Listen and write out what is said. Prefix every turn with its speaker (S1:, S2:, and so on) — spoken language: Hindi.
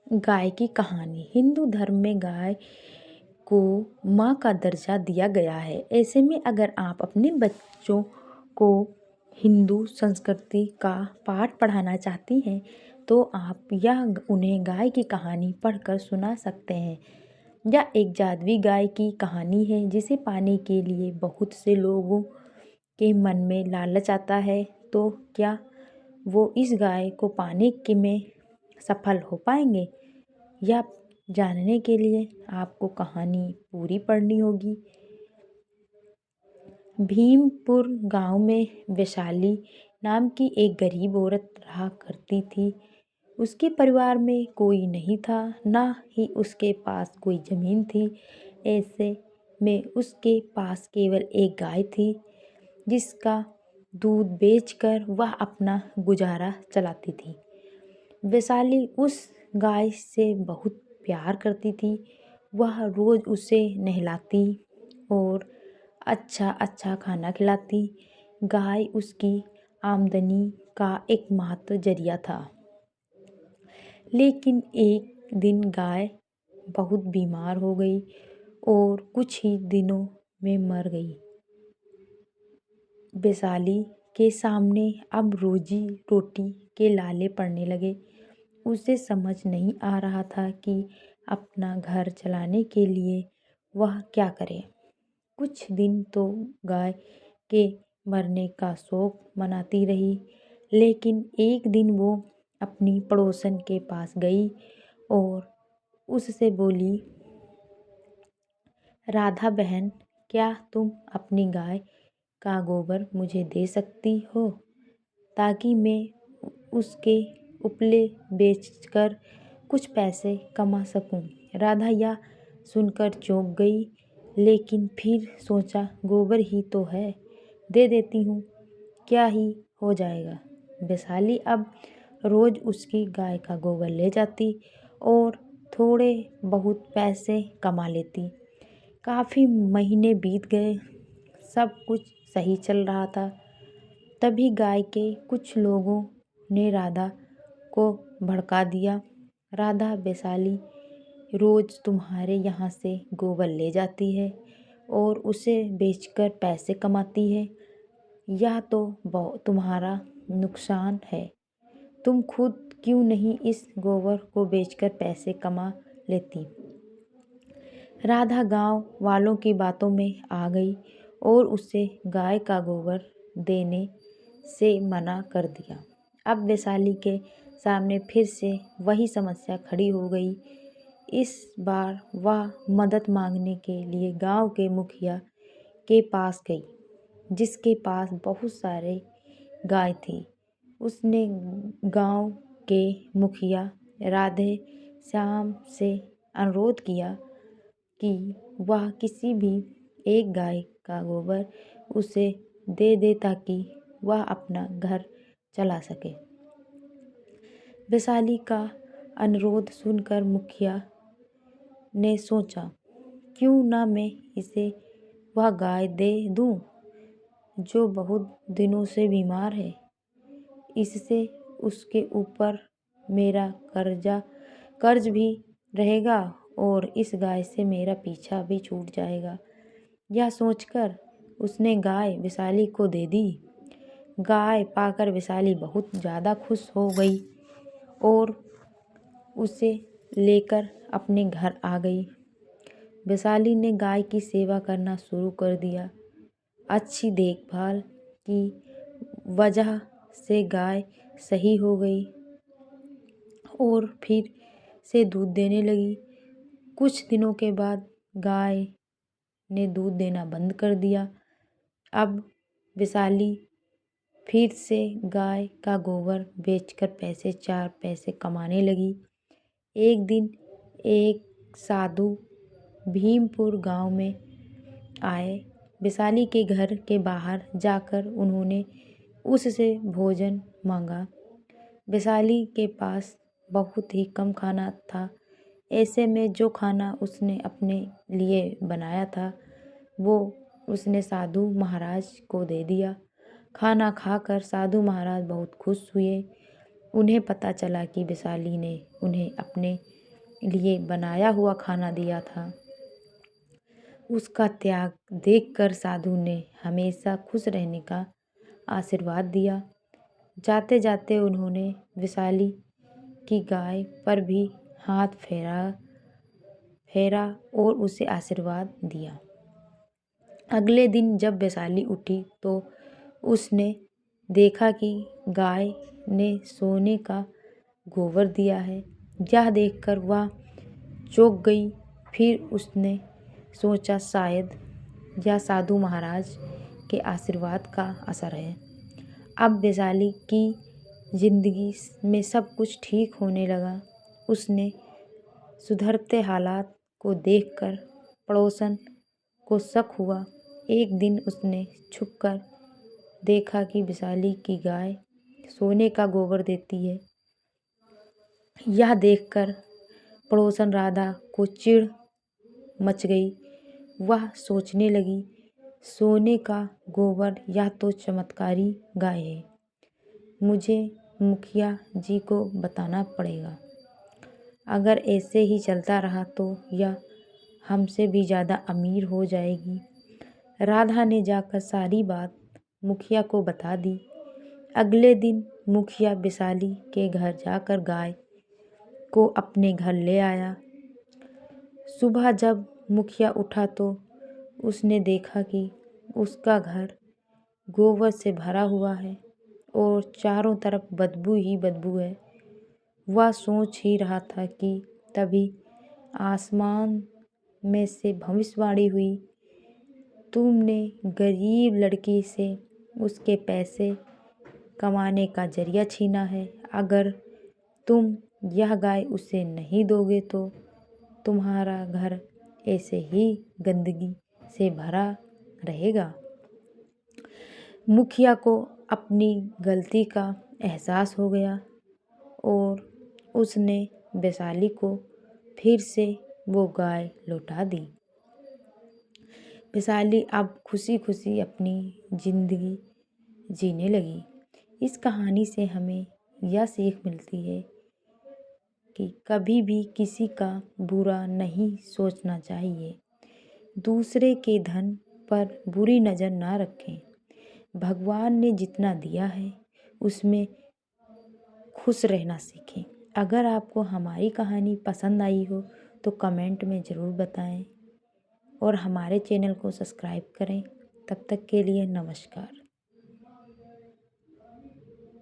S1: गाय की कहानी। हिंदू धर्म में गाय को माँ का दर्जा दिया गया है। ऐसे में अगर आप अपने बच्चों को हिंदू संस्कृति का पाठ पढ़ाना चाहती हैं तो आप यह उन्हें गाय की कहानी पढ़कर सुना सकते हैं। यह एक जादुई गाय की कहानी है जिसे पाने के लिए बहुत से लोगों के मन में लालच आता है। तो क्या वो इस गाय को पाने के में सफल हो पाएंगे? यह जानने के लिए आपको कहानी पूरी पढ़नी होगी। भीमपुर गांव में वैशाली नाम की एक गरीब औरत रहा करती थी। उसके परिवार में कोई नहीं था, ना ही उसके पास कोई ज़मीन थी। ऐसे में उसके पास केवल एक गाय थी जिसका दूध बेचकर वह अपना गुजारा चलाती थी। वैशाली उस गाय से बहुत प्यार करती थी। वह रोज़ उसे नहलाती और अच्छा अच्छा खाना खिलाती। गाय उसकी आमदनी का एकमात्र जरिया था। लेकिन एक दिन गाय बहुत बीमार हो गई और कुछ ही दिनों में मर गई। वैशाली के सामने अब रोजी रोटी के लाले पड़ने लगे। उसे समझ नहीं आ रहा था कि अपना घर चलाने के लिए वह क्या करे। कुछ दिन तो गाय के मरने का शोक मनाती रही, लेकिन एक दिन वो अपनी पड़ोसन के पास गई और उससे बोली, राधा बहन, क्या तुम अपनी गाय का गोबर मुझे दे सकती हो ताकि मैं उसके उपले बेचकर कुछ पैसे कमा सकूं? राधा यह सुनकर चौंक गई, लेकिन फिर सोचा, गोबर ही तो है, दे देती हूँ, क्या ही हो जाएगा। वैशाली अब रोज़ उसकी गाय का गोबर ले जाती और थोड़े बहुत पैसे कमा लेती। काफ़ी महीने बीत गए, सब कुछ सही चल रहा था। तभी गाय के कुछ लोगों ने राधा को भड़का दिया। राधा, वैशाली रोज़ तुम्हारे यहाँ से गोबर ले जाती है और उसे बेचकर पैसे कमाती है। यह तो तुम्हारा नुकसान है। तुम खुद क्यों नहीं इस गोबर को बेचकर पैसे कमा लेती? राधा गांव वालों की बातों में आ गई और उसे गाय का गोबर देने से मना कर दिया। अब वैशाली के सामने फिर से वही समस्या खड़ी हो गई। इस बार वह मदद मांगने के लिए गांव के मुखिया के पास गई, जिसके पास बहुत सारे गाय थी। उसने गांव के मुखिया राधे श्याम से अनुरोध किया कि वह किसी भी एक गाय का गोबर उसे दे दे ताकि वह अपना घर चला सके। वैशाली का अनुरोध सुनकर मुखिया ने सोचा, क्यों ना मैं इसे वह गाय दे दूं जो बहुत दिनों से बीमार है। इससे उसके ऊपर मेरा कर्ज भी रहेगा और इस गाय से मेरा पीछा भी छूट जाएगा। यह सोचकर उसने गाय वैशाली को दे दी। गाय पाकर वैशाली बहुत ज़्यादा खुश हो गई और उसे लेकर अपने घर आ गई। वैशाली ने गाय की सेवा करना शुरू कर दिया। अच्छी देखभाल की वजह से गाय सही हो गई और फिर से दूध देने लगी। कुछ दिनों के बाद गाय ने दूध देना बंद कर दिया। अब वैशाली फिर से गाय का गोबर बेचकर चार पैसे कमाने लगी। एक दिन एक साधु भीमपुर गांव में आए। वैशाली के घर के बाहर जाकर उन्होंने उससे भोजन मांगा। वैशाली के पास बहुत ही कम खाना था। ऐसे में जो खाना उसने अपने लिए बनाया था वो उसने साधु महाराज को दे दिया। खाना खाकर साधु महाराज बहुत खुश हुए। उन्हें पता चला कि वैशाली ने उन्हें अपने लिए बनाया हुआ खाना दिया था। उसका त्याग देखकर साधु ने हमेशा खुश रहने का आशीर्वाद दिया। जाते जाते उन्होंने वैशाली की गाय पर भी हाथ फेरा और उसे आशीर्वाद दिया। अगले दिन जब वैशाली उठी तो उसने देखा कि गाय ने सोने का गोबर दिया है। यह देखकर वह चौंक गई। फिर उसने सोचा शायद यह साधु महाराज के आशीर्वाद का असर है। अब वैशाली की जिंदगी में सब कुछ ठीक होने लगा। उसने सुधरते हालात को देखकर पड़ोसन को शक हुआ। एक दिन उसने छुपकर देखा कि वैशाली की गाय सोने का गोबर देती है। यह देखकर पड़ोसन राधा को चिढ़ मच गई। वह सोचने लगी, सोने का गोबर यह तो चमत्कारी गाय है। मुझे मुखिया जी को बताना पड़ेगा। अगर ऐसे ही चलता रहा तो यह हमसे भी ज़्यादा अमीर हो जाएगी। राधा ने जाकर सारी बात मुखिया को बता दी। अगले दिन मुखिया वैशाली के घर जाकर गाय को अपने घर ले आया। सुबह जब मुखिया उठा तो उसने देखा कि उसका घर गोबर से भरा हुआ है और चारों तरफ बदबू ही बदबू है। वह सोच ही रहा था कि तभी आसमान में से भविष्यवाणी हुई, तुमने गरीब लड़की से उसके पैसे कमाने का जरिया छीना है। अगर तुम यह गाय उसे नहीं दोगे तो तुम्हारा घर ऐसे ही गंदगी से भरा रहेगा। मुखिया को अपनी गलती का एहसास हो गया और उसने वैशाली को फिर से वो गाय लौटा दी। वैशाली अब खुशी खुशी अपनी जिंदगी जीने लगी। इस कहानी से हमें यह सीख मिलती है कि कभी भी किसी का बुरा नहीं सोचना चाहिए। दूसरे के धन पर बुरी नज़र ना रखें। भगवान ने जितना दिया है उसमें खुश रहना सीखें। अगर आपको हमारी कहानी पसंद आई हो तो कमेंट में ज़रूर बताएं और हमारे चैनल को सब्सक्राइब करें। तब तक के लिए नमस्कार।